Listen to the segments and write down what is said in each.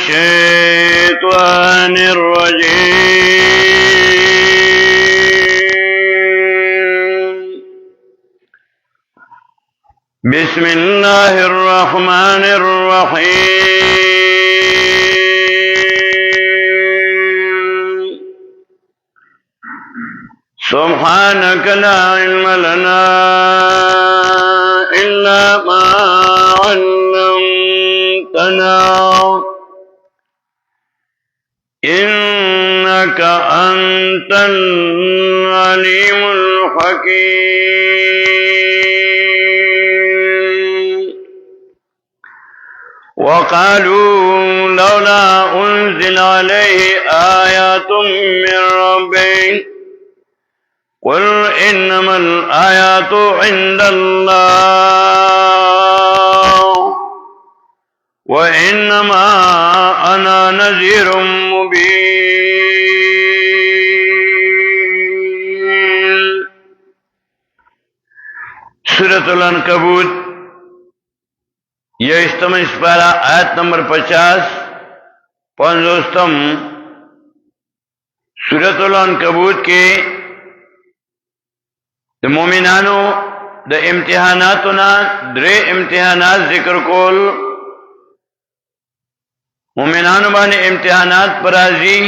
الشيطان الرجيم. بسم الله الرحمن الرحيم. سبحانك لا علم لنا إلا ما علمتنا إنك أنت العليم الحكيم. وقالوا لولا أنزل عليه آيات من ربه قل إنما الآيات عند الله وإنما أنا نذير مبين. سورة العنکبوت یہ استمن سپارہ آیت نمبر 50 50 سورة العنکبوت کے د مومنانو د امتحاناتنا درې امتحانات ذکر کول. مومنانو باندې امتحانات پرازي.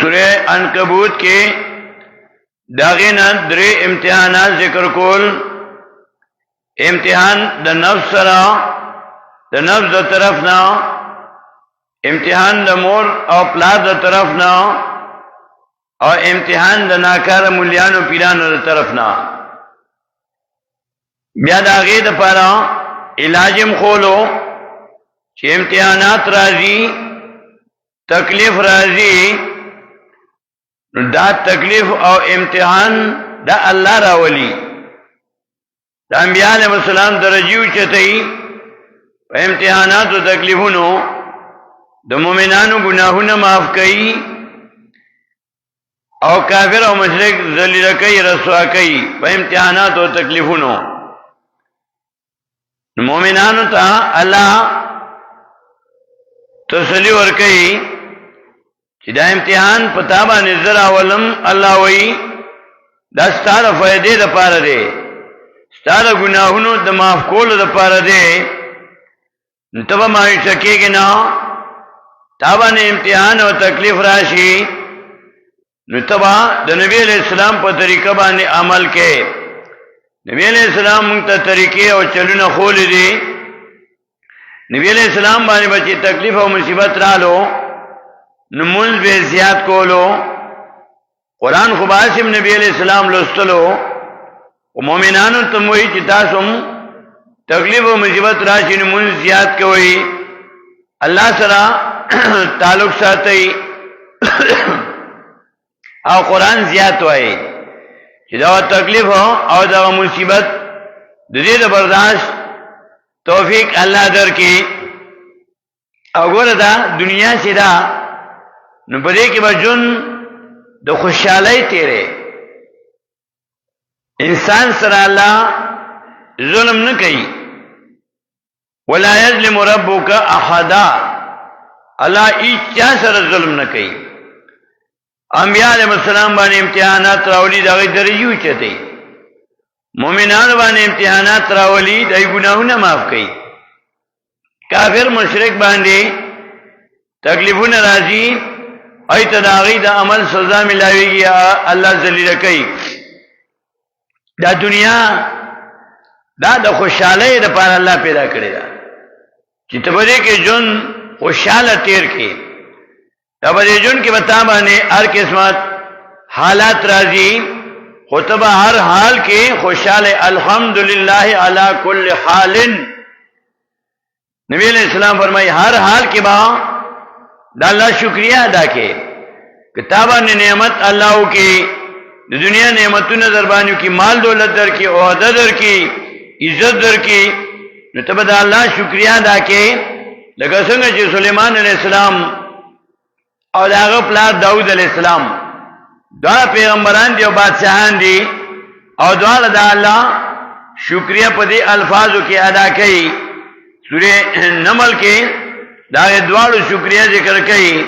سورہ عنکبوت کې داغه نه درې امتحانات ذکر کول. امتحان د نفس سره، د نفس د طرف نه، امتحان د مور او پلار د طرف نه، اور امتحان د ناکار مولیانو پیرانو د طرف نه. بیا د هغې دپاره علاجم خولو چې امتحانات راځي، تکلیف راځي، دا تکلیف او امتحان دا الله راولي. د انبیاء علیهم السلام درجې اوچتوي په امتحانات او تکلیفونو. د مؤمنانو ګناهونه معاف کوي او کافر او مشرک ذلیل کوي، رسوا کوي په امتحانات او تکلیفونو. مومنانو ته الله تسلی ورکوي چې دا امتحان پتا باندې زرا ولم. الله وایي دا ستاره فائدې لپاره دی، ستاره ګناهونو د معاف کولو لپاره دی. ته به مایوسه کېږې نه، تا باندې امتحان او تکلیف راشي نو تبا د نبی علیہ السلام په طریقه باندې عمل کې. نبی علیہ السلام موږ ته طریقې او چلونه خولې دي. نبی علیہ السلام باندې بچی تکلیف او مصیبت رالو نو مونږ به زیات کولو. قرآن خو باسم نبی علیہ السلام لوستلو. او مؤمنانو ته وایي چې تاسو تکلیف او مصیبت راشي نو مونږ زیات کوئ، الله سره تعلق ساتئ او قرآن زیات وایي چې دا تکلیف او دا مصیبت د دې د برداشت توفیق الله درکړي. او ګوره دا دنیا چې دا نو په دې کې به ژوند د خوشحالۍ تیرې. انسان سره الله ظلم نه کوي. ولا یظلم ربک احدا، الله هیڅ چا سره ظلم نه کوي. انبیاء علیهم السلام باندې امتحانات راولي، دغه درجې اوچتوي. مؤمنانو باندې امتحانات راولي، دای ګناهونه معاف کوي. کافر مشرک باندې تکلیفونه راځي، ایت د هغې د عمل سزا ملاویږي، الله ذلیله کوي. دا دنیا دا د خوشحالۍ لپاره الله پیدا کړې ده چې ته په دې کې ژوند خوشحاله تیر کړې. دا په دې ژوند کې به تا باندې هر قسمت حالات راځي، خو ته به هر حال کې خوشحاله. الحمدلله علی کل حال. نبی علیہ السلام فرمایي هر حال کې به دا الله شکریا ادا کې. کتابه نعمت الله کې د دنیا نعمتونه در باندې کې، مال دولت در کې، عہده در کې، عزت در کې، نو ته به د الله شکریا ادا کې. لکه څنګه چې سليمان علیہ السلام او داغه پلار داود علیہ السلام دا پیغمبران دي او بادشاہان دي، او دواړه د الله شکریا په دې الفاظو کې ادا کړي. سورہ نمل کې دا دوالو شکریہ ذکر کئی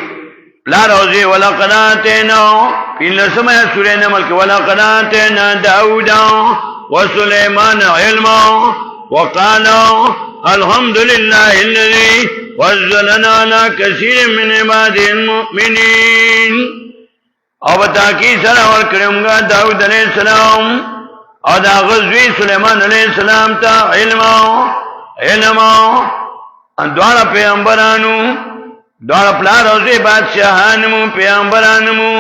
لا روزی وَلَقَدْ آتَيْنَا فی لسمہ سورہ نمل کے وَلَقَدْ آتَيْنَا دَاوُدَ وَسُلَيْمَانَ عِلْمًا وَقَالَا الْحَمْدُ لِلَّهِ الَّذِي فَضَّلَنَا عَلَى كَثِيرٍ مِّنْ عِبَادِهِ الْمُؤْمِنِينَ او بتاکی سره ورکړمګه داود علیہ السلام او دا غزوی سلیمان علیہ السلام ته علم دوار پیغمبرانو دوار پلار اوزی بادشاہانمو پیغمبرانمو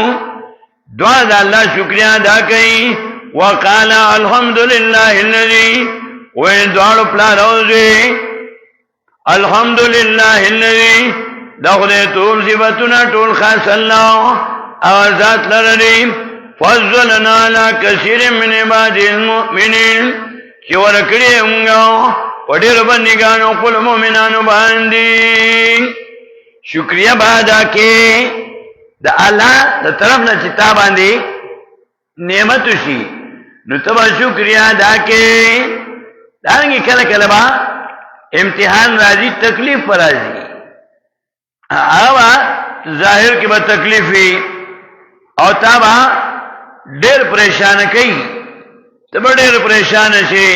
دوار دا اللہ شکریہ ادا کئی وقالا الحمدللہ اللذی وی دوار پلار اوزی الحمدللہ اللذی دا خدای طول صفتنا طول خاص اللہ آزاد لرنی فضلنا علا کثیر من عبادی المؤمنین چی ورکڑی امگاو وڈیر بندگانو قل مومنانو باندی شکریہ بادا کے دا اللہ دا طرف نا چتا باندی نعمتو شی نو تبا شکریہ ادا کے دارنگی کل کلبا امتحان راضی تکلیف پر راضی آوا ظاہر کی با تکلیفی او تابا ډیر پریشان کئی تبا ډیر پریشان شی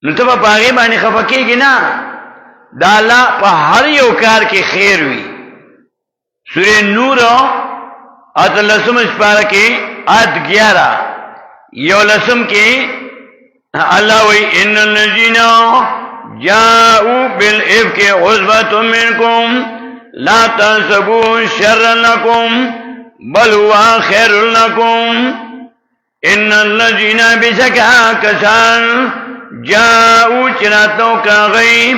نو تبا پاگی بانی خفکی گی نا دا اللہ پا ہر یو کار کی خیر وی سورہ نور آت لسم اسپارہ کی آت 11 یو لسم کی اللہ وی ان الذین جاؤوا بالافک عصبۃ منکم لا تحسبوه شرا لکم بل هو خیر لکم ان الذین بشکا کسان جاؤوا چراتو کا غیب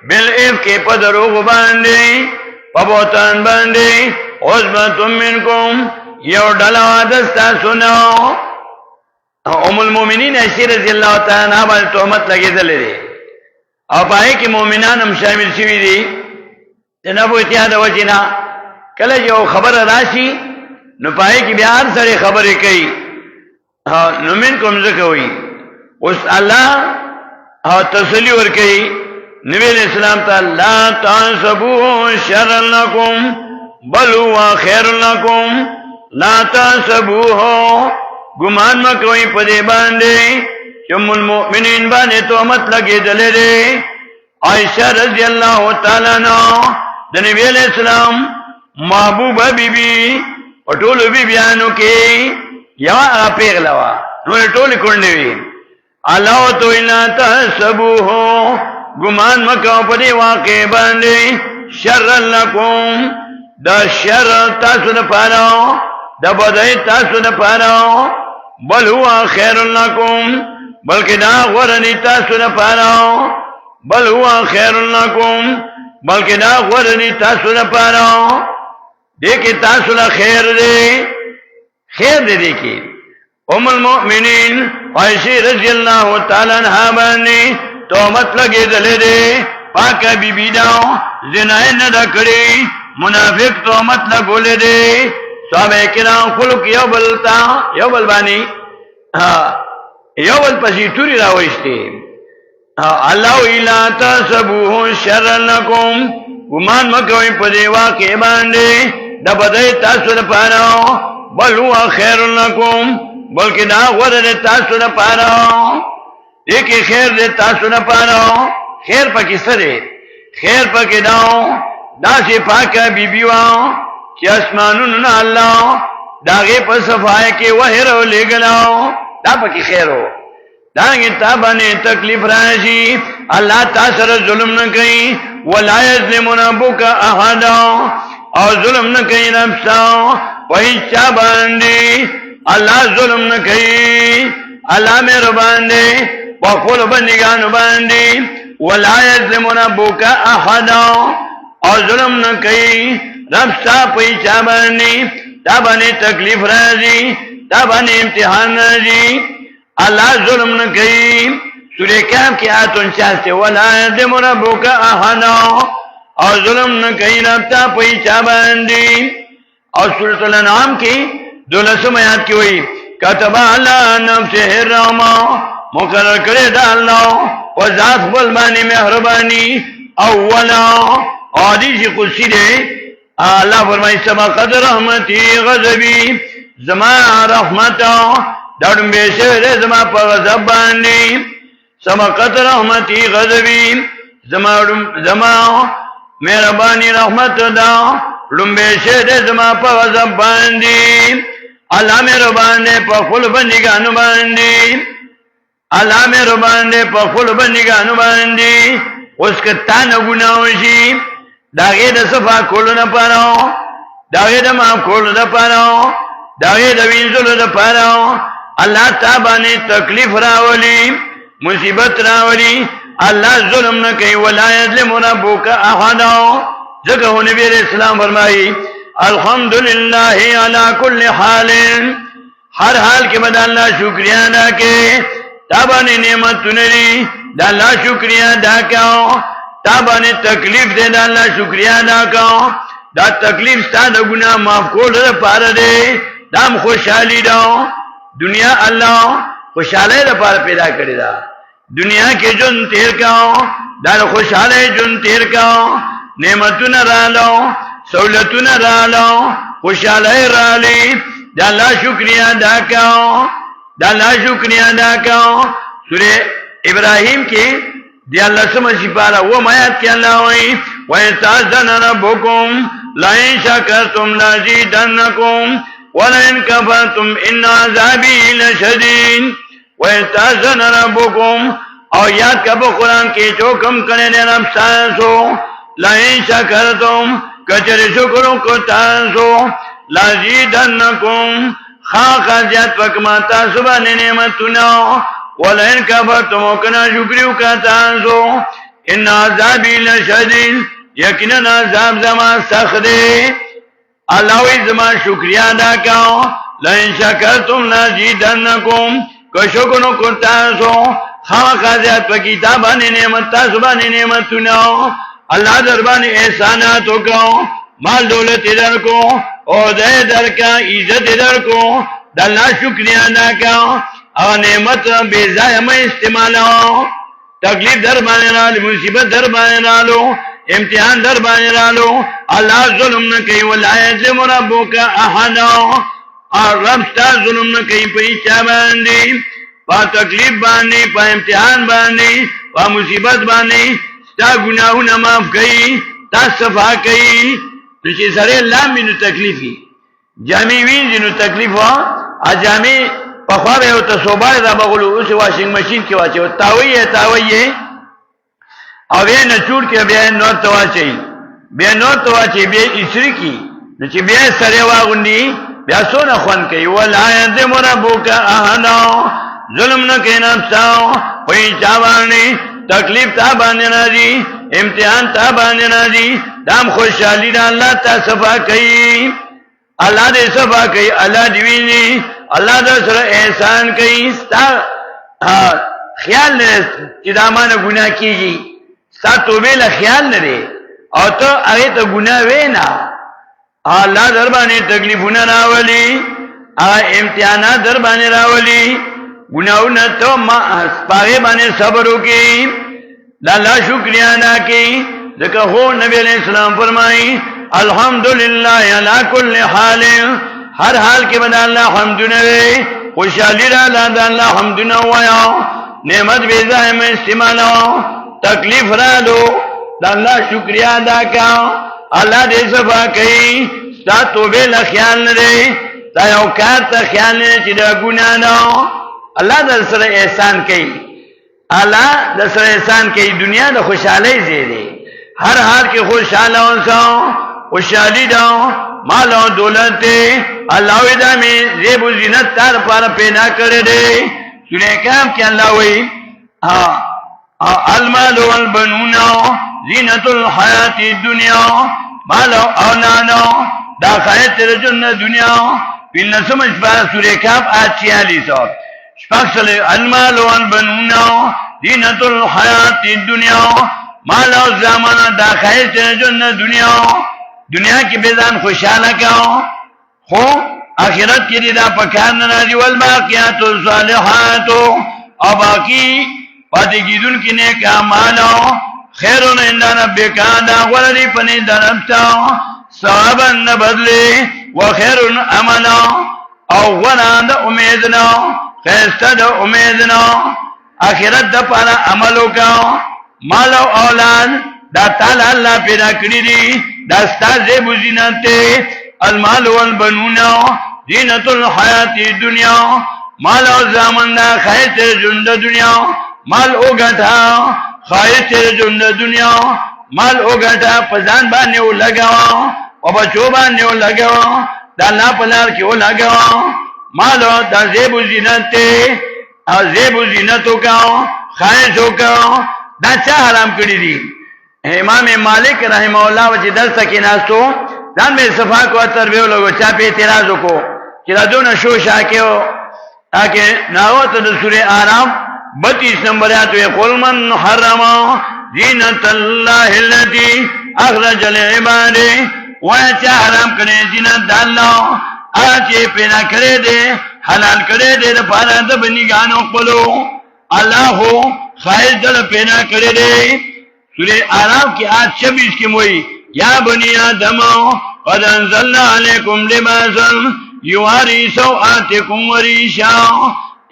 بالعفق پدروغ باندے پبوتان باندے عصبۃ منکم یو ڈلوا دستا سنو ام المومنین عائشہ رضی اللہ تعالی عنہا باندې تہمت لگے دلے دے او پائے کہ مومنان ہم شامل شوی دی جناب اتحاد وجنا کله یو خبر راشي نو پائے کہ بیار سره خبرې کوي نو من کوم ځکه وي اوس الله تسلی ور کوي نبی علیہ السلام تعالی لا تحسبوه شرا لکم بل هو خیر لکم لا تحسبوه گمان مکوئی پدے باندے چم المؤمنین بانے تہمت لگے دلے دے عائشہ رضی اللہ تعالی عنہ د نبی علیہ السلام محبوبہ بی بی اٹولو بی بیانو کے یوا پیغلوا نو ٹولی کونڈے وی اللہ تو الا تحسبوه گمان مکو پدی واقع باندے شر لکم دا شر تاسو دا پاراو دا بدائی تاسو دا پاراو بل ہوا خیر لکم بلکہ دا غورنی تاسو دا پاراو بل ہوا خیر لکم بلکہ دا غورنی تاسو دا پاراو دیکھیں تاسو دا خیر دے دیکھیں ام المؤمنین عائشہ رضی اللہ تعالی عنہ باندے تہمت لگے دلے دے پاکا بی بی داو زنائے ندا کری منافق تہمت لگولے دے صحابہ کرام خلق یو بل بانی یو بل پسی توری راوشتے اللہ الا تحسبوه شر لکم گمان مکوئی پدے واقع باندے دا بدائی تاسو دا پاراو بل ہوا خیر لکم بلکہ دا غرد تاسو دا پاراو دیکھیں خیر دے تاسو دا پاراو خیر پا کس طرح خیر پا کے داو دا سے پاکا بی بیواو چی اسمانون نا اللہ داغے پا صفائے کے وحر و لے گلاو دا پا کی خیر ہو دانگی تابانے تکلیف راشی اللہ تاثر ظلم نہ کئی ولا یظلم ربک احدا اور ظلم نہ کئی نفسا وہی چا باندے اللہ ظلم نہ کئی اللہ مہربان دے وقل بندگان باندے ولا یظلم ربک احدا اور ظلم نہ کئی نفسا وہی چا باندے تابانے تکلیف راشی تابانے امتحان راشی اللہ ظلم نہ کئی سورہ کہف کی آیت 49 سے ولا یظلم ربک احدا اور ظلم نہ کئی ربتا پئی چا باندی اور سورۃ الانعام کی 12 آیات کی ہوئی کتب علی نفسہ الرحمہ مقرر کرے دا اللہ و ذات بلبانی مہربانی اولا حدیث قدسی دے اللہ فرمائی سبقت رحمتی غضبی زما رحمتا دارم بیسے دے زما پا غضب باندی سبقت رحمتی غضبی زما مہربانی رحمت دا لمبے سے دے زما پا غضب باندی اللہ مہربان دے پا خل بندگانو باندی اللہ مہربان دے پا خل بندگانو باندی اس کا تانا گناوشی داغی دا صفا کولو نا پاراو داغی دا ماں کولو دا پاراو داغی دا وینزلو دا پاراو اللہ تابانی تکلیف راولی مصیبت راولی اللہ ظلم نہ کئی ولا یظلم ربک احدا جگہ نبی علیہ السلام فرمائی الحمدللہ علی کل حال ہر حال کے بعد اللہ شکریہ ادا کے تابانی نعمت نری دا اللہ شکریہ ادا کرو تابانی تکلیف دے دا اللہ شکریہ ادا کرو دا تکلیف ستا دا گناہ معاف کول دا پار دے دام خوشحالی دا دنیا اللہ خوشحالی دا پار پیدا کری دا دنیا کے جن تیر کاؤ دار خوشحالی جن تیر کاؤ نعمتون رالو سہولتون رالو خوشحالی رالی دا اللہ شکریہ ادا کاؤ دا اللہ شکریہ ادا کاؤ سورہ ابراہیم کی دی اللہ سمجھی پارا وہ میات کی اللہ ہوئی وَيَتَعَذَّنَ رَبُّكُمْ لَئِن شَكَرْتُمْ لَزِيدَنَّكُمْ وَلَئِن كَفَرْتُمْ إِنَّ عَذَابِي لَشَدِيدٌ وَيَتَعَذَّنَ رَبُّكُمْ اور یاد کبو قرآن کی چوکم کرے دے رب سانسو لَئِن شَكَرْتُمْ کچر شکروں کو تانسو لَزِيدَنَّكُمْ خاقا زیاد فکماتا سبحان نعمتنا وَلَئِن كَفَرْتُمْ وَكَنَا شُكْرِيُّ كَتَانسو إِنَّ عَذَابِي لَشَدِيدٌ یقیناً عذاب زمان سخت دے اللہ وی زمان شکریہ ادا کرو لَئِن شَكَرْتُمْ لَزِيدَنَّكُمْ کہ شکروں کو تانسو خاقا زیاد فکتابانی نعمتا سبحان نعمتنا اللہ دربانی احساناتو کو مال دولت ادھر کو عہدہ در کا عزت ادھر کو دلنا شکریہ ادا کرو اور نعمت بیزای میں استعمالو تکلیف در بانے رالو مصیبت در بانے رالو امتحان در بانے رالو اللہ ظلم نہ کئی وَلَا يَظْلِمُ رَبُّكَ أَحَدًا اور رب ستا ظلم نہ کئی پیچا باندی پا تکلیف باندی پا امتحان باندی پا مصیبت باندی ستا گناہو نہ معاف کئی تا صفا کئی نشی سرے اللہ میں نو تکلیفی جامی وین جنو تکلیف ہوا آجامی پخوابے ہوتا صوبار دا بغلو اسے واشنگ مشین کی واچے ہو تاوئی ہے اور بے نچوڑ کے بے نور تواچے بے اسری کی نچی بے سرے واغنی بے سونا خون کئی وَلَا يَظْلِمُ رَبُّكَ أَحَدًا ظلم نہ کہ نفساو کوئی چاوانی تکلیف تا باندے نازی امتحان تا باندے نازی دام خوشحالی دا اللہ تا صفا کئی اللہ دے صفا کئی اللہ دیوینی اللہ دا سر احسان کئی ستا خیال نرے چی دامانا گناہ کیجی ستا توبے لخیال نرے اور تو اگے تو گناہ وینا اللہ دربانے تکلیفونا راولی امتحانات دربانے راولی گناہونا تو پاگے بانے صبرو کی اللہ شکریہ ادا کی ذکر ہو نبی علیہ السلام فرمائی الحمدللہ علی کل حال ہر حال کے بعد اللہ حمدنا وے خوشحالی را اللہ حمدنا ویا نعمت بیزائے میں استعمالو تکلیف را دو اللہ شکریہ ادا کا اللہ دے صفا کئی ستا توبے لخیال ندے تا یوکار تا خیال ندے چی دا گناہ نو اللہ در سر احسان کئی اللہ در سر احسان کئی دنیا دا خوشحالی زیدے ہر حال کے خوشحال خوشحالی دا مال و دولت دے اللہ ویدہ میں زیب و زینت تار پارا پیدا کرے دے سورہ کام کی اللہ وی المال والبنون زینت الحیات الدنیا مال و اولاد دا خیر تیرے جنہ دنیا پھر نہ سمجھ پارا سورہ کام آج 46 شپاکسل المال والبنون زینت الحیات الدنیا مال و زامانہ دا خیر تیرے جنہ دنیا کی بیزان خوشحالہ کاؤ خو آخرت کی دیدہ پکار نرازی والباقیات الصالحات اور باقی پاتے کی دن کی نیک اعمالوں خیرون عند ربک دا غلدی پنی دربتا ثوابا بدلی و خیرون عملا او غلا دا امیدنا خیستا دا امیدنا آخرت دا پانا عملو کا مال او اولاد دا تعالی اللہ پیدا کری دی دا ستا زیب و زینت المال والبنون زینت الحیات دنیا مال او زامن دا خیست جند دنیا مال او گٹھا خیست جند دنیا مال او گٹھا پزان بانے او لگاو و بچو بانے او لگاو دا اللہ پلار کی او لگاو مال او دا زیب و زینت زیب و زینتو کاو خیستو کاو دا چا حرام کری دی امام مالک رحمہ اللہ وچی درس کی ناستو دان میں صفحہ کو تربیو لوگو چا پہ اعتراضو کو چلا دون شوش آکے ہو آکے ناوت دا سورہ آرام 32 نمبر آتو قل من حرم زینت اللہ اللتی اخرج العباد وچا حرام کرے زینت اللہ آچے پیدا کرے دے حلال کرے دے دا پارا دا بنیگانو قلو اللہ ہو خواہش دل پیدا کرے دے سورہ آراف کی آیت 26 کی موئی یا بنی آدم قد انزلنا علیکم لباسا یواری سوآتکم وریشا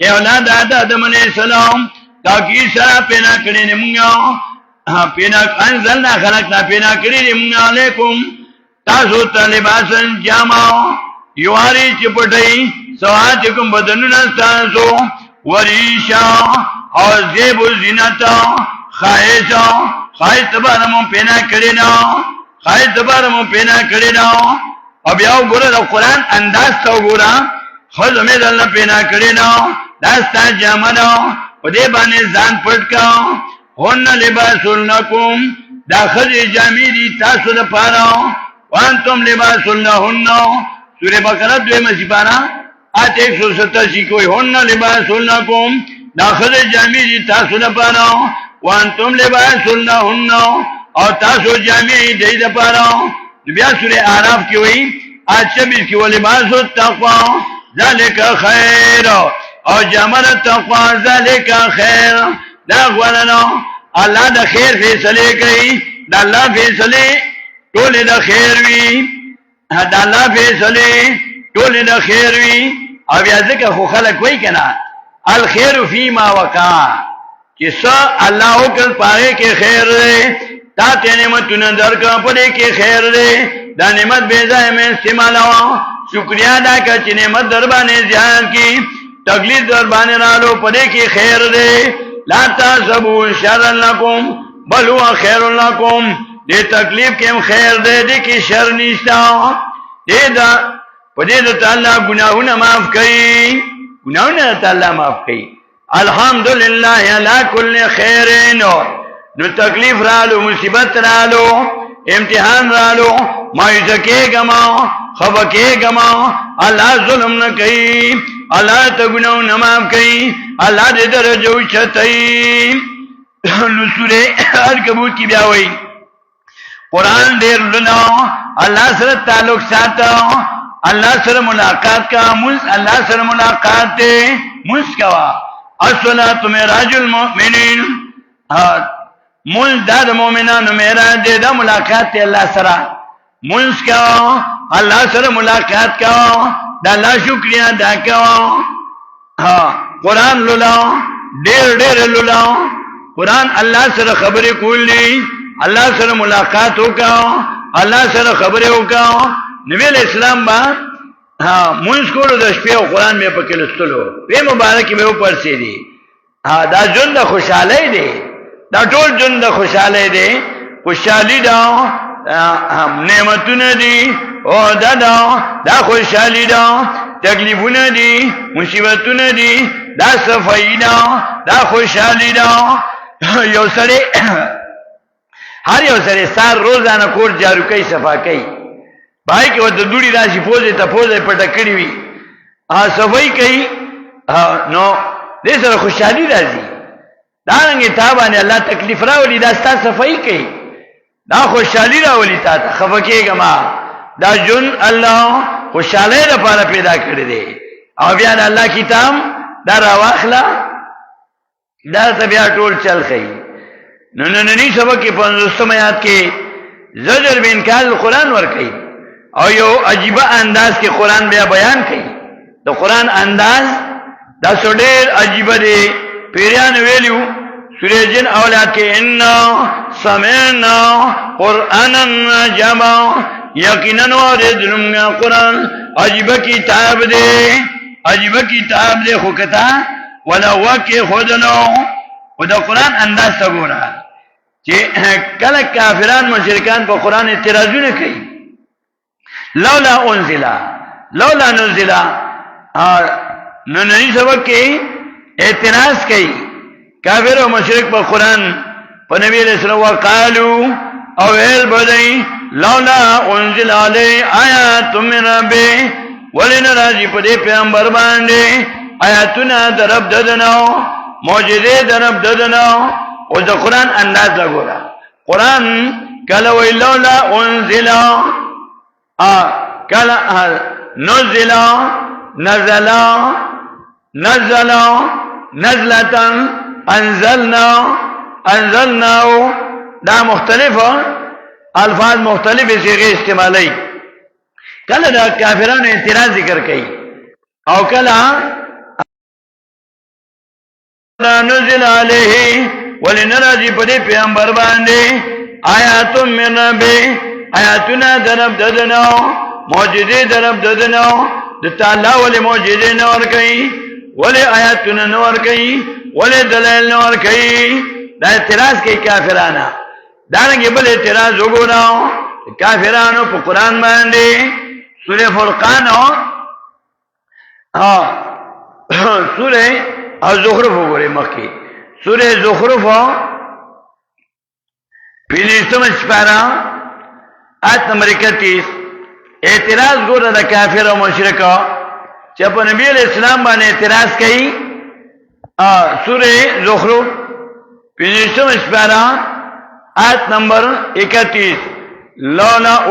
اے اولاد آدم علیہ السلام تاکی سرا پیدا کرے دے منگا پیدا انزلنا خلقنا پیدا کرے دے منگا علیکم تاسو تا لباسا جاما یواری چپٹائی سوآتکم بدننا ستاسو وریشا اور زیب و زینتا خواہشا خواہش تبارمو پینا کرینا خواہش تبارمو پینا کرینا اب یاو گورا دا قرآن انداز تاو گورا خود امید اللہ پینا کرینا داستا جامنا و دے بانے زان پڑکا ہن لباس لکم دا خد جامی دی تاسو دا پارا وانتم لباس لہن سورہ بقرہ دوے مسی پارا آت 187 کوئی ہن لباس لکم داخل جامعی دی تاسو دا پارا وانتم لباس لہن اور تاسو جامعی دی دا پارا بیا سورہ آراف کی ہوئی آج 26 کی وہ لباس التقوی ذالک خیر اور جامر التقوی ذالک خیر دا غولنا اللہ دا خیر فیصلے کئی دا اللہ فیصلے ٹولے دا خیر وی دا اللہ فیصلے ٹولے دا خیر وی اب یا ذکر خو خلق کوئی کنا الخیر فی ما وقع کہ سا اللہ کل پارے کے خیر رے تا تے نعمت نظر کا پڑے کے خیر رے دا نعمت بیزائے میں استعمال ہوا شکریہ ادا کا چی نعمت دربانے زیادت کی تکلیف دربانے رالو پڑے کے خیر رے لا تحسبوا شرا لکم بل ہوا خیر لکم دے تکلیف کے خیر دے دے کی شر نیستا دے دا پڑے دا تعالیٰ گناہونا معاف کئی گناہونا تعالیٰ معاف کئی الحمدللہ علی کل خیرین نو تکلیف رالو مصیبت رالو امتحان رالو مایوس کے گما خبکے گما اللہ ظلم نہ کئی اللہ تا گناہونا معاف کئی اللہ دے درجو چھتئی نو سورہ عنکبوت کی بیاوئی قرآن دیر لنا اللہ سر تعلق ساتا اللہ سر ملاقات کا منس اللہ سر ملاقات دے منس کوا الصلاة معراج المؤمنین منس داد مومنان معراج دے دا ملاقات دے اللہ سر منس کوا اللہ سر ملاقات کوا دا اللہ شکریہ دا کوا قرآن للا دیر دیر للا قرآن اللہ سر خبر کول لی اللہ سر ملاقات ہوکا اللہ سر خبر ہوکا نبی علیہ السلام با منس کولو دا شپے و قرآن میں پکلستلو پی مبارکی میں اوپر سے دی دا جن دا خوشحالی دی دا ٹول جن دا خوشحالی دی خوشحالی دا نعمتون دی او دا خوشحالی دا تکلیفون دی مصیبتون دی دا صفائی دا خوشحالی دا یو سرے ہر یو سرے سار روزانہ کور جارو کئی صفا کئی بھائی کہ وہ تو دوڑی راشی پوزے تا پوزے پٹا کری ہوئی صفائی کئی نو دے سر خوشحالی رازی دارنگی تابانے اللہ تکلیف راولی دا ستا صفائی کئی دا خوشحالی راولی تا خفکے گما دا جن اللہ خوشحالی دا پارا پیدا کردے او بیان اللہ کتاب دا رواخلا دا تا بیا ٹول چل خئی نننی سبق کې 50 آیات کې زجر به انکار قرآن ور کوي او یو عجیب انداز کې قرآن بیا بیان کوي د قرآن انداز دا ډېر عجیب دی پیران ویلو سورې جن اولاد کې ان سمعنا قرانا عجبا یقینا اوریدلم قرآن عجیب کتاب دی خو کتا ولا وکه خودنو او د قرآن انداز ته ګوره چې کله کافران مشرکان په قرآن اعتراضونه کوي لولا نزل نننی سبق کې اعتراض کوي کافر او مشرک په قرآن په نبی علیہ السلام وقالو او ویل بدای لولا انزل علی آیات من ربی ولن راضی په دې پیغمبر باندې آیاتونه درب ددنو معجزې درب ددنو او د قرآن انداز لګورا قرآن کله وی لولا انزل کله نزل نزلة انزلنا دا مختلف الفاظ مختلف صيغه استعمالي کله دا کافرانو اعتراض ذکر کوي او کله نزل عليه ولنرجي په دې پیغمبر باندې آیات من ربي آیاتنا درب ددنو معجزې درب ددنو د تعالی ولې معجزې نور کوي ولې آیاتنا نور کوي ولې دلایل نور کوي دا اعتراض کوي کافرانو دانګي بل اعتراض وګورئ کافرانو په قرآن باندې سورہ فرقان سورہ الزخرف وګورئ مخکې سورہ زخرف پینځم سپارا آیت نمبر 31 اعتراض ګوره د کافر او مشرک چې په نبی علیہ السلام باندې اعتراض کوي سورہ زخرف پینځم سپارا آیت نمبر 31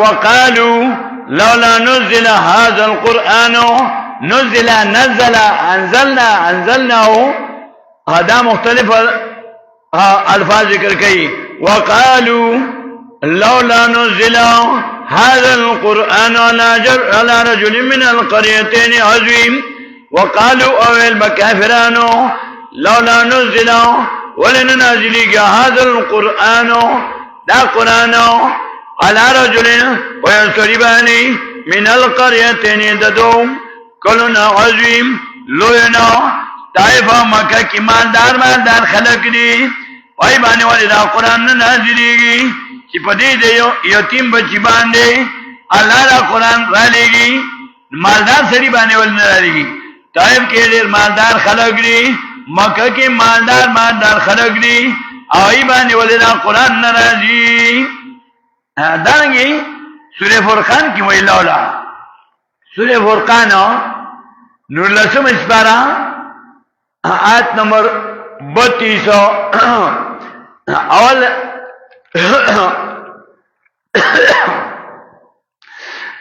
وقالوا لولا نزل هذا القرآن انزلناه هذا مختلف الفاظ ذکر کئی وقالوا لولا نزل هذا القرآن على رجل من القريتين عظيم وقالوا اويل بكافرانو لولا نزل ولننازل هذا القرآن دا قرآن على رجل ويسرباني من القريتين ددوم كلنا عظيم لوينا طائفة مكة کی مالدار خلق دی وای باندې ولې دا قرآن نازلېږي چې په دې یتیم بچی باندې الله دا قرآن را لېږي مالدار سړي باندې ول نه راځي طائف کې ډېر مالدار خلق دی مکه کې مالدار خلق دی آئی باندې ولې دا قرآن ناراضي دانګي سورہ فرقان کې ویل لولا سورہ فرقان نور لسم اسپارا آیت نمبر 32 اول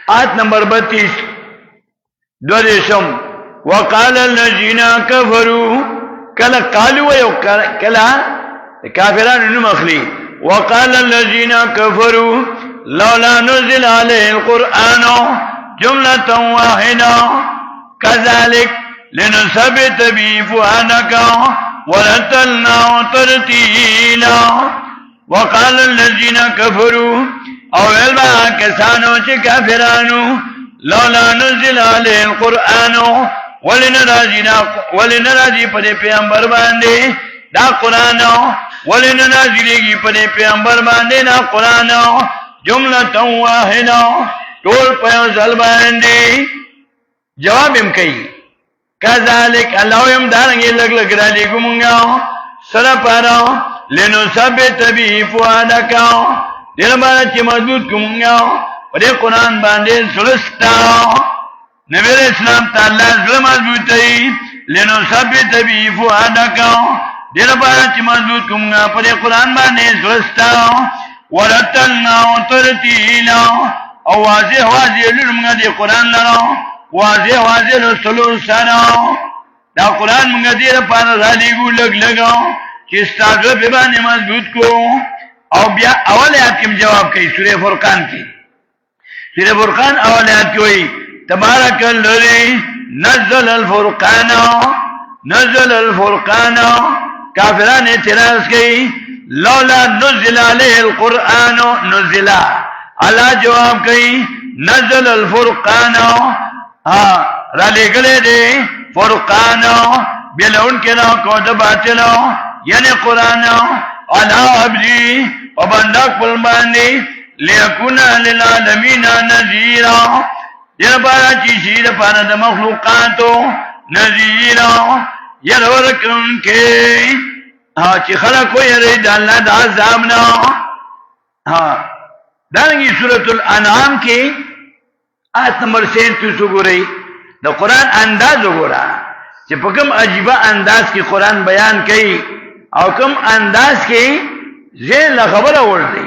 آیت نمبر 32 دوریشم وقال الذين كفروا کلا قالوا کلا کافرانو نوم اخلي وقال الذين كفروا لولا نزل عليه القرآن جملة واحدة كذلك لنثبت به فؤادك ورتلناه ترتيلا وقال الذين كفروا او علما کسانو چې کافرانو لولا نزل عليه القرآن ولنراضي په پیغمبر باندې دا قرآن ولننازلېږي په پیغمبر باندې دا قرآن جمله واحده ټول په ځل باندې جواب هم کوي کذالک الله هم دارنګ لګ را لګو مونږه سره پاره لنثبت به فؤادک دل باندې چې مضبوط کومږه په قرآن باندې سلستا نبی اسلام تعالی ظلم مضبوطی لنثبت به فؤادک دل باندې چې مضبوط کومږه په قرآن باندې سلستا ورتلنا ترتیلا او واضح لرمږه دی قرآن لرو واضح رسولو سره دا قرآن مونږ دې لپاره را لېږو لګ چې ستاسو په باندې مضبوط کو. او بیا اول آیات کې جواب کوي سورہ فرقان کې. سورہ فرقان اول آیات کې وایي تبارک الذی نزل الفرقان. نزل الفرقان کافران اعتراض کوي لولا نزل علیه القرآن. نزل علی جواب کوي نزل الفرقان را لګلې دي فرقان بلون کې نو کو د باطلو یعنی قرآن علی عبدی او بندا خپل باندې لیکون للعالمین نذیرا یا بارا چې شي د پاره د مخلوقاتو نذیرا یلورکم کې چې خلق وي د الله د عذاب نه. دانګي سورۃ الانعام کې آیت نمبر 37 وګورئ د قران انداز وګورئ چې په کوم عجیبه انداز کې قران بیان کوي او کوم انداز کې زه خبره ورته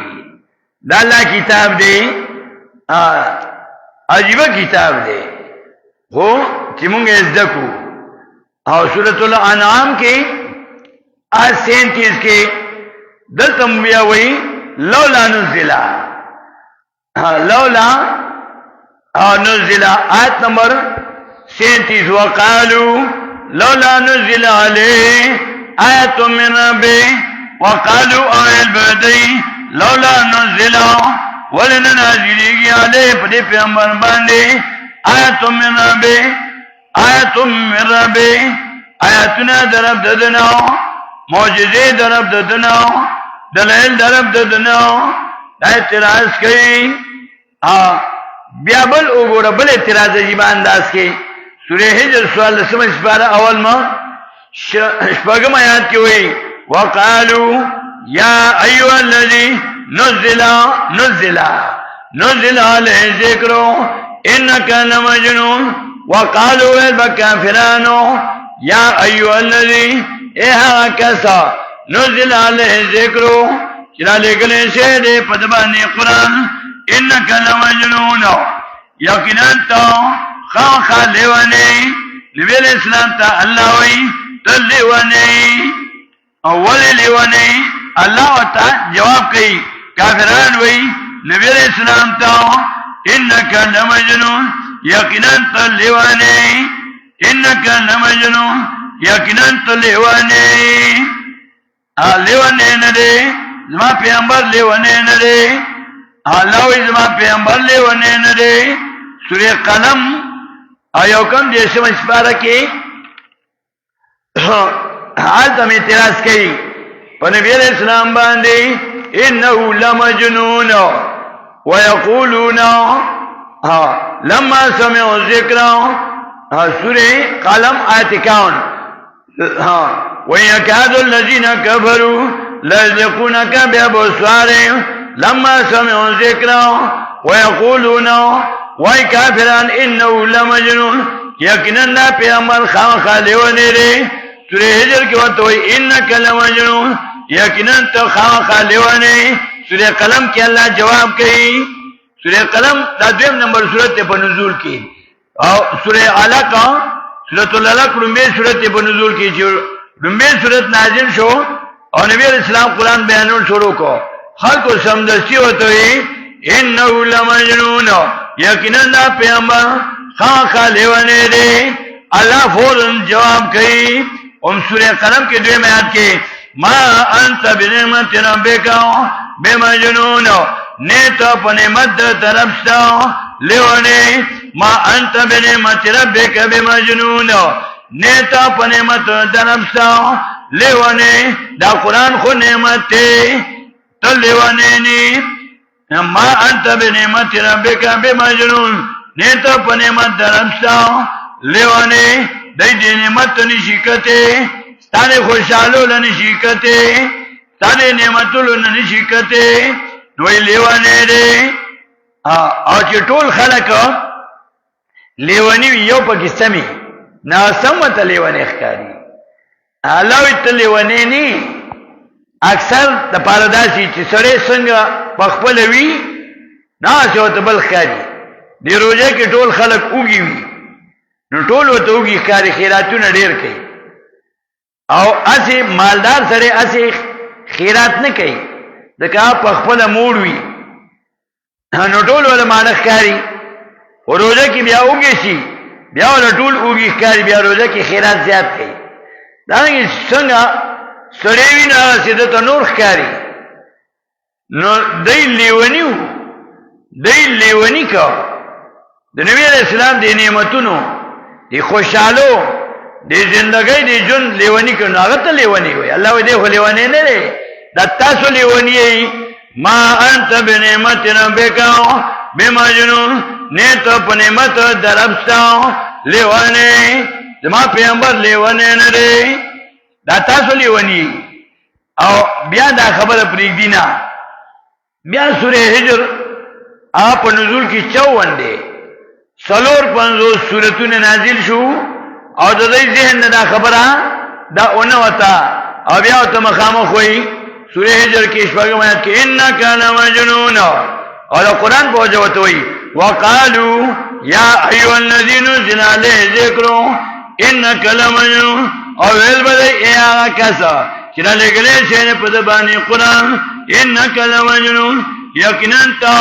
دا الله کتاب دی عجیبه کتاب دی هو چې موږ یې ځکو. او سورۃ الانعام کې آیت 37 کې دلته بیا وایي لولا نزل لولا نزل آیت نمبر 37 وقالوا لولا نزل عليه آیت من ربه وقالوا آیت بدی لولا نزل ولن نازلیگی علیه پدی پیغمبر باندې آیت من ربه. آیت من ربه آیتنا درب ددنو معجزه درب ددنو دلیل درب ددنو. دا اعتراض کوي. بیا بل وګوره بل اعتراض عجیب انداز کې سورہ حجر سوال سمجھ سپارہ اول ما شپږم آیات کې وایي وقالو یا ایها الذی نزل علیه ذکر انک لمجنون. وقالو الکافرون یا ایها الذی اها کسا نزل علیه ذکر چرا لګلې شه دې په باندې قران انک لمجنون یقینا تو خاخ لیوانی. نبی علیہ السلام تا اللہ وی تل لیوانی اول لیوانی. اللہ تا جواب کئی کافران وی نبی علیہ السلام تا انکا لمجنون یقینا تل لیوانی. انکا لمجنون یقینا تل لیوانی. لیوانی ندے زما پیغمبر لیوانی ندے. اللہ وی زما پیغمبر لیوانی ندے. سورہ قلم ایو کم دیسے مشپارہ کی آلتا میں اعتراض کی پا نبی علیہ السلام باندے انہو لمجنون ویقولون لما سمعوا ذکر. سورہ قلم آیت 51 وَيَكَادُ الَّذِينَ كَفَرُوا لَيُزْلِقُونَكَ بِأَبْصَارِهِمْ لَمَّا سَمِعُوا الذِّكْرَ وَيَقُولُونَ وَأَيْ كَافِرًا إِنَّهُ لَمَجْنُونٌ. یقینا دا پیغمبر خامخا لیوانی دی. سورہ حجر کی وقت ہوئی انک لمجنون یقینا تو خامخا لیوانی. سورہ قلم کی اللہ جواب کہی. سورہ قلم دا دویم نمبر صورت پر نزول کی. اور سورہ علق سورۃ العلق رنبی صورت پر نزول کی. رنبی صورت نازل شو اور نبی علیہ السلام قرآن بیانون شروع کو خلق کو سمدستی ہوتا ہوئی انہو لمجنون یقینا دا پیغمبر خامخا لیوانے دے. اللہ فوراً جواب کئی. سورہ قلم کے دویم آیات کے ما انت بنعمت ربک بمجنون نیتا پنعمت طرفستا لیوانے. ما انت بنعمت ربک بمجنون نیتا پنعمت طرفستا لیوانے. دا قرآن خو نعمت تے تو لیوانے نی. ما انت بنعمت ربک بمجنون نیتا پنعمت طرفستا لیوانے. دای دې نعمت نشیکته ستاره خوشالو لنشیکته ستاره نعمتولو نشیکته دوی لیوانه دې. او چې ټول خلک لیوانی یو پکې سمي ناسمه لیوانه ښکاری. الله ته لیوانه ني اکثر د پارداسي چې سړی څنګه پخپل وی نه چوت بل ښکاری. دی روزه کې ټول خلک اوږي وي نو ټول وته وګي کاری خیراتونه ډیر کوي. او اسی مالدار سره اسی خیرات نه کوي دکه په خپل موړ وي نو ټول ول مالک کاری روزه کې بیا وګی شي بیا ول ټول وګی کاری بیا روزه کې خیرات زیات کوي دا څنګه سړی وینا سیده نور کاری نو دای لیونی کا د نبی اسلام د نعمتونو د خوشالو د ژوندۍ د جون لیونی کنه هغه ته لیونی وي الله دې خو لیونی نه دی د تاسو لیونی ما انت بنعمت ربک بمجنون نه ته په نعمت دربستا لیونی زما پیغمبر لیونی نه دی دا تاسو لیونی او بیا دا خبره پرېږدي نه بیا سوره هجر آپ نزول کی 54 دی 450 سورتونه نازل شو او د دې ذهن دا خبره دا اونې وتا او بیا ته مخامخ وای سوره هجر کې شپږم آیت کې انک لمجنون او قرآن په وجه وای وقالو یا ایها الذین نزل علیه ذکر انک لمجنون او ویل بده یا کسا چې لګلې شي په د باندې قرآن انک لمجنون یقینا ته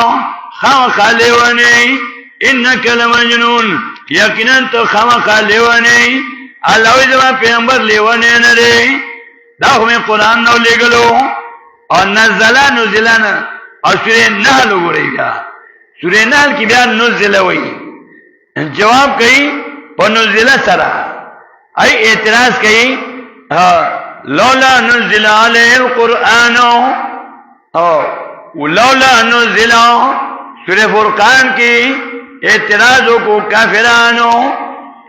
خالیوانی انک لمجنون یقینا تو خالیوانی الله زما پیغمبر لیوانی نه دی دا هم قرآن نو لګلو او نزلان او سورې نحل وګورئ بیا سورې نحل کې بیا نزل وایي جواب کوي په نزل سره ای اعتراض کوي لولا نزل علیه القرآن او ولولا نزل سورہ فرقان کی اعتراضوں کو کافرانو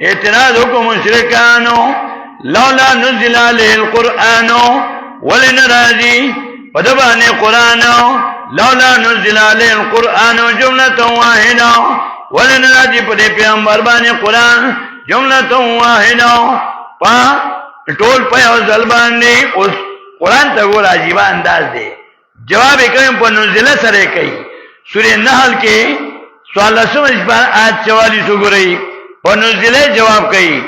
اعتراضوں کو مشرکانو لولا نزل علیہ القرآن ولن راضی ودبان قرآن لولا نزل علیہ القرآن جملة واحدہ ولن راضی پدے پیغمبر بان قرآن جملة واحدہ پا ټول په ځلبان دی اوس قرآن ته ور عجیب انداز دی جواب کوم په نزل سره کوي سورہ نحل کے 16 آیت 44 وګورئ په نزل جواب کوي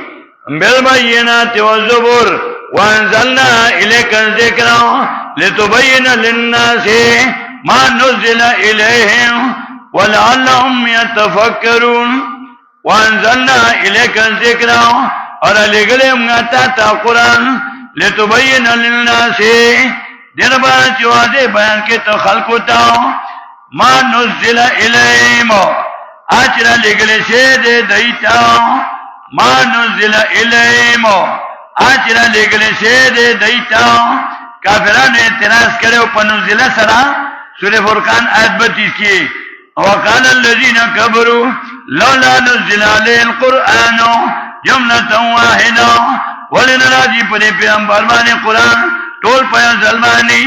بالبينات والزبر وانزلنا اليك الذكر لتبين للناس ما نزل اليهم ولعلهم يتفكرون وانزلنا اليك الذكر اور لګلې موږ ته قرآن لتبين للناس دغه باندې واځي بیان کې ته خلقو ته ما نزل الیهم اجر لګلې شه دې دایتا ما نزل الیهم اجر لګلې شه دې دایتا کافرانو اعتراض کړو په نزل سره سورہ فرقان آیت 32 کې وقال الذين كفروا لولا نزل عليه القرآن جملة واحدة ولن راضي پر پیغمبر باندې قرآن ټول په ځلمانی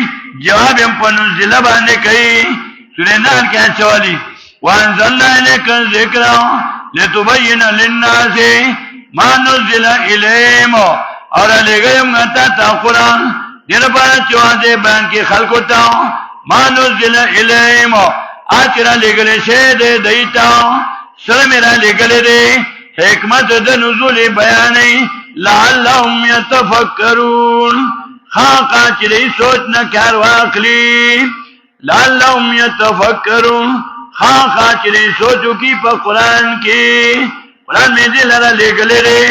جواب هم په نزل باندې کوي سورہ نحل کې 44 وانزلنا اليك الذكر لتبين للناس ما نزل اليهم اور لګیم ته قرآن دغه په چوازه باندې خلکو ته ما نزل اليهم اچر لګل شه دې دیتا سره میرا لګل دې حکمت د نزول بیانې لعلهم يتفکرون خاقا چلی سوچ نہ کار واقلی لعلهم يتفکرون خاقا چلی سوچو کی پا قرآن کی قرآن میں دل را لے گلے رے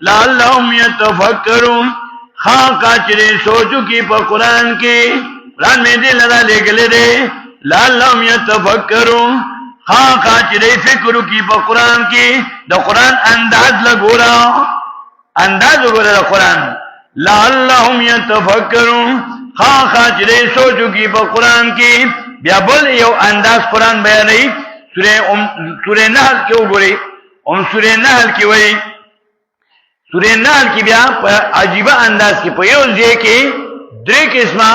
لعلهم يتفکرون خاقا چلی سوچو کی پا قرآن کی قرآن میں دل را لے گلے رے لعلهم يتفکرون خاقا چلی فکرو کی پا قرآن کی دا قرآن انداز لگورا انداز لگورا دا قرآن لعلهم يتفکرون خاقا چلی سوچو کی پا قرآن کی بیا بل یو انداز قرآن بیانی سورہ نحل کی وګورئ سورہ نحل کی وی سورہ نحل کی بیا عجیبہ انداز کی په یو ځای کې درې قسمه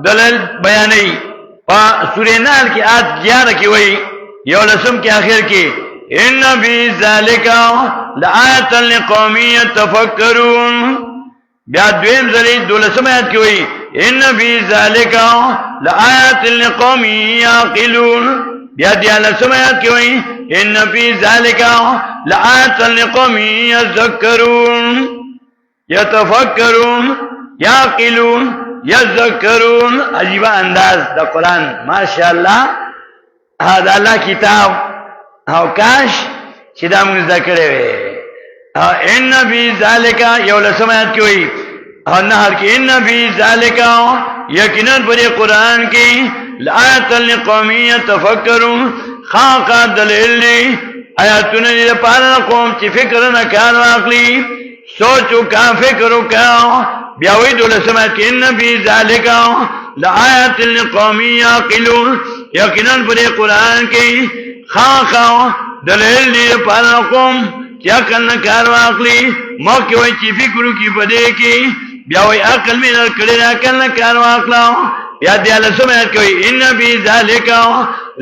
دلل بیانی په سورہ نحل کی آیت 11 کی وی یو لسم کی آخر کی ان فی ذالک لآیۃ لقوم یتفکرون بیا دویم ځلې دولسم آیت کی وی ان فی ذالک لآیات لقوم یعقلون بیا دیالسم آیات کی وی ان فی ذالک لآیات لقوم یذکرون یتفکرون یعقلون یذکرون. عجیب انداز د قرآن ماشاءاللہ. دا الله کتاب او کاش چې دا موږ ذکر وي. ان فی ذالک یو لسمات کې وي نهر کې ان فی ذالک یقینا پر قرآن کې لآیات لقوم یتفکرون خاقا دلیل آیاتونه لپاره قوم چې فکر نه کار واخلي سوچو کا فکرو کا. بیا وی دولسمات کې ان فی ذالک لآیات لقوم یعقلون یقینا پر قرآن کې خاقا دلیل لپاره قوم چې عقل نه کار واخلي. مکه وای چې فکرو کې بده کې بیا وای عقل مې نه کړی عقل نه کار واخلو. یا دې له سمات کوي ان فی ذالک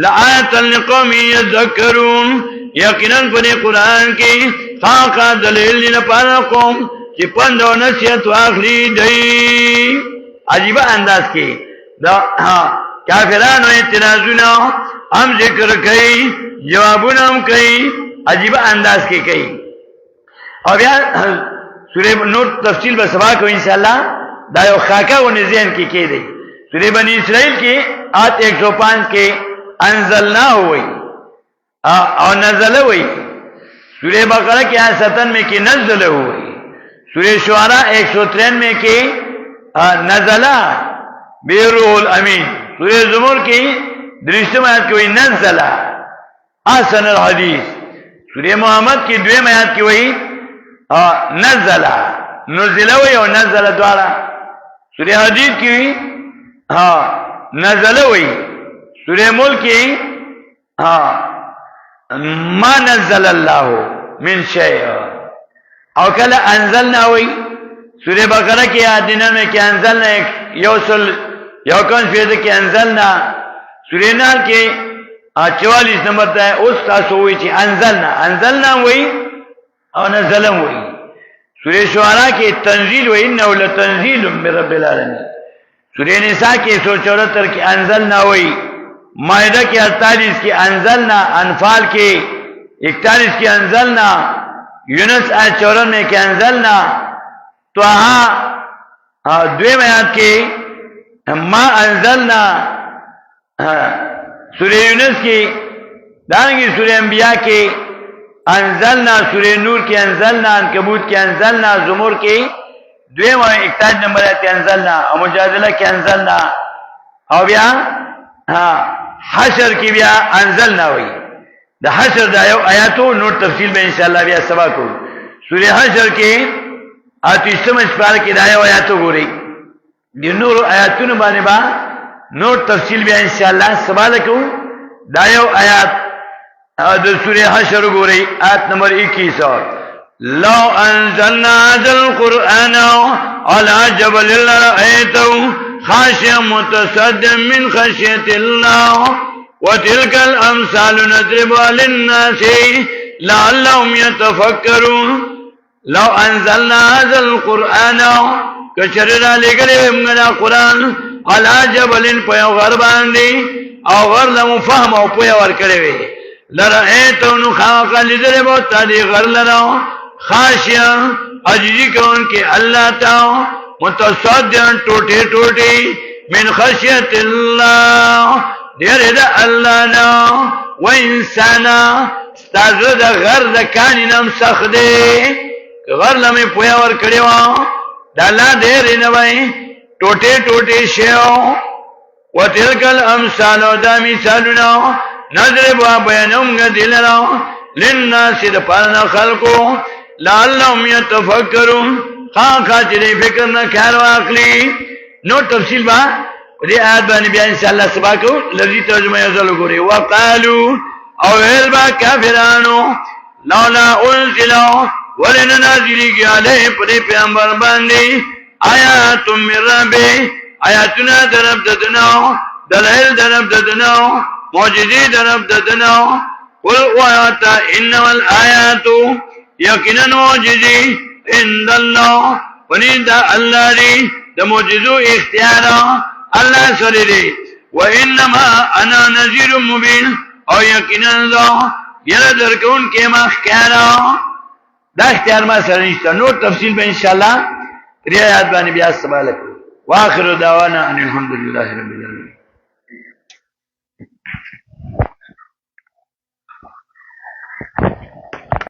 لآیات لقوم یذکرون یقینا پر قرآن کې خاقا دلیل لپاره قوم چې پند او نصیحت واخلي دی. عجیب انداز کې دا کافرانو اعتراضونه هم ذکر کوي جوابونه هم کوي عجیب انداز کې کوي. او بیا سورہ نور تفصیل به سبا کو ان شاء الله. دا یو خاکه و ذهن کې کې دی. سورہ بنی اسرائیل کې آیت 105 کې انزلنا ہوئی او نزل ہوئی. سورہ بقرہ کې آیت 57 کې نزل ہوئی. سورہ شعراء 193 کې نزل بیروح الامین. سورہ زمر کې درشتم آیت کې نزل احسن الحدیث. سورہ محمد کی دویم آیات کی وہی نزل نزل وہی اور نزل دوارا. سورہ حدید کی وہی نزل وہی. سورہ ملک کی ما نزل اللہ من شیء او کلا انزلنا وہی. سورہ بقرہ کی آدینہ میں کہ انزلنا یوکن فیض کی انزلنا. سورہ نال کی 44 نمبر ته اوس تاسو وی چې انزلنا وی او نزلم وی. سورہ شعراء کې تنزیل وی انه لتنزیل من رب العالمین. سورہ نساء کې 174 کې انزلنا وی. مائدہ کې 48 کې انزلنا. انفال کې 41 کې انزلنا. یونس آیت 94 کې انزلنا. طه دویم آیات کې ما انزلنا. سورہ یونس کی دانگی سورہ انبیاء کی انزلنا. سورہ نور کی انزلنا. عنکبوت کی انزلنا. زمر کی دویم 61 نمبر آیت انزلنا. اور مجادلہ کی انزلنا. اور بیا حشر کی بیا انزلنا ہوئی. دا حشر دا یو آیاتو نور تفصیل میں انشاءاللہ بیا سبا کو. سورہ حشر کی 38 سپارہ کی دا یو آیاتو گو رہی. دی نور آیاتو نبانے با نور تفصیل بیا انشاءاللہ سوال کو. دا یو آیات د سورہ حشر گو رہی آیت نمبر 21. لو انزلنا هذا القرآن على جبل لرأيته خاشعا متصدعا من خشية الله وتلك الأمثال نضربها للناس لعلهم يتفكرون. لو انزلنا هذا القرآن کچرنا لګلې موږ قرآن علا جبلن په غر باندې او غر له فهم او په ور کړې وي لرأيته نو خاقل دې به تدي غر لرا خاشیا عجزی کون کې الله تا متصدعا ټوټه ټوټه من خشیت الله دې دې الله نو و انسان استاذ د غر د کان نام سخت دې غر لمه په ور کړې و دالا دې نه وای ټوټه ټوټه شیو. وتلکل امثال دا مثالنا نضربها بینهم دلنا للناس دپارنا خلقو لعلهم يتفکرون خاقا چلی فکر نہ خیال واقلی. نو تفصیل با دی آیت بانی بیا انشاءاللہ سبا کو لفظی ترجمہ یزلو گوری. وقالو اویل با کافرانو لولا انزلو ولن نازلی کی علیہ پدی پیغمبر باندی آیات من ربی آیاتنا درب ددناو دلائل درب ددناو معجزی درب ددناو. قل وآیاتا انما الآیاتو یقینا معجزی عند اللہ ونید اللہ دی دا معجزو اختیارا اللہ سر دی. وانما انا نذیر مبین او یقینا دا یر درکون کے مخکارا دا اختیار ما سره نشته نور تفصیل به ان شاء الله ریاض باندې بیا سوال کوي واخر دعوانا ان الحمد لله رب العالمین